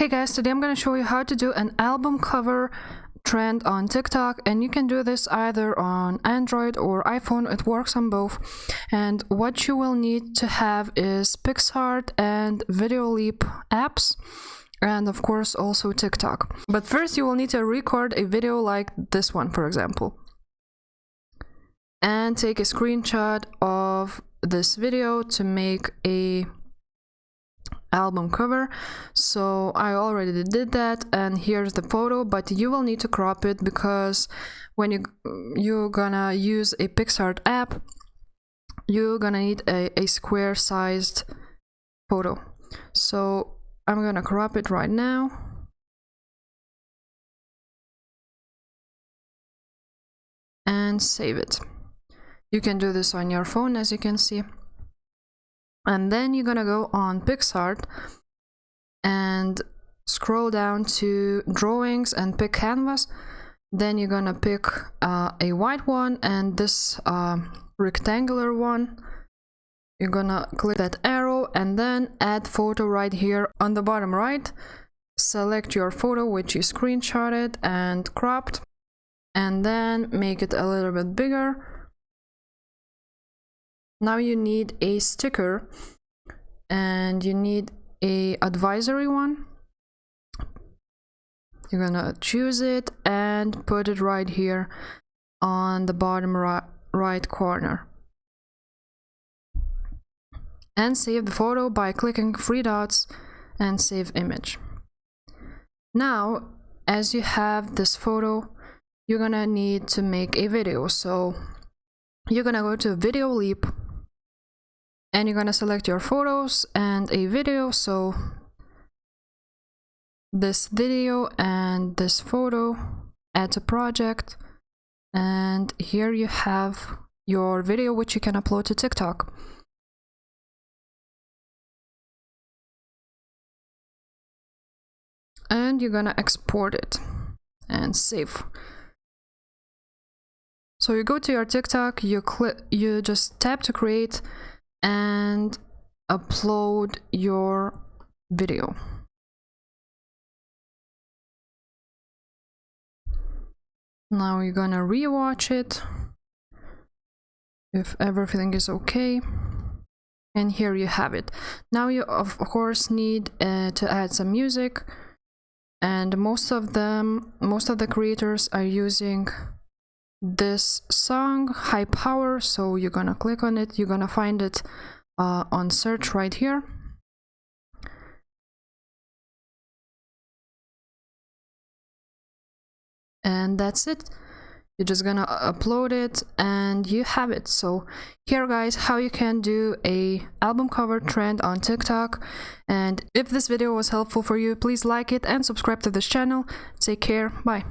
Hey guys, today I'm going to show you how to do an album cover trend on TikTok, and you can do this either on Android or iPhone. It works on both. And what you will need to have is PicsArt and Videoleap apps, and of course also TikTok. But first you will need to record a video like this one, for example, and take a screenshot of this video to make a album cover. So I already did that, and here's the photo, but you will need to crop it because when you're gonna use a PicsArt app, you're gonna need a square sized photo. So I'm gonna crop it right now. And save it. You can do this on your phone, as you can see. And then you're gonna go on PicsArt and scroll down to drawings and pick canvas. Then you're gonna pick a white one and this rectangular one. You're gonna click that arrow and then add photo right here on the bottom right. Select your photo which you screenshotted and cropped, and then make it a little bit bigger. Now you need a sticker, and you need a advisory one. You're gonna choose it and put it right here on the bottom right corner. And save the photo by clicking three dots and save image. Now, as you have this photo, you're gonna need to make a video. So you're gonna go to Videoleap, and you're gonna select your photos and a video. So this video and this photo, add to project, and here you have your video which you can upload to TikTok. And you're gonna export it and save. So you go to your TikTok, you just tap to create and upload your video. Now you're gonna rewatch it if everything is okay, and here you have it. Now you of course need to add some music, and most of the creators are using this song, High Power. So you're gonna click on it, you're gonna find it on search right here. And that's it. You're just gonna upload it and you have it. So here guys, how you can do a album cover trend on TikTok. And if this video was helpful for you, please like it and subscribe to this channel. Take care, bye.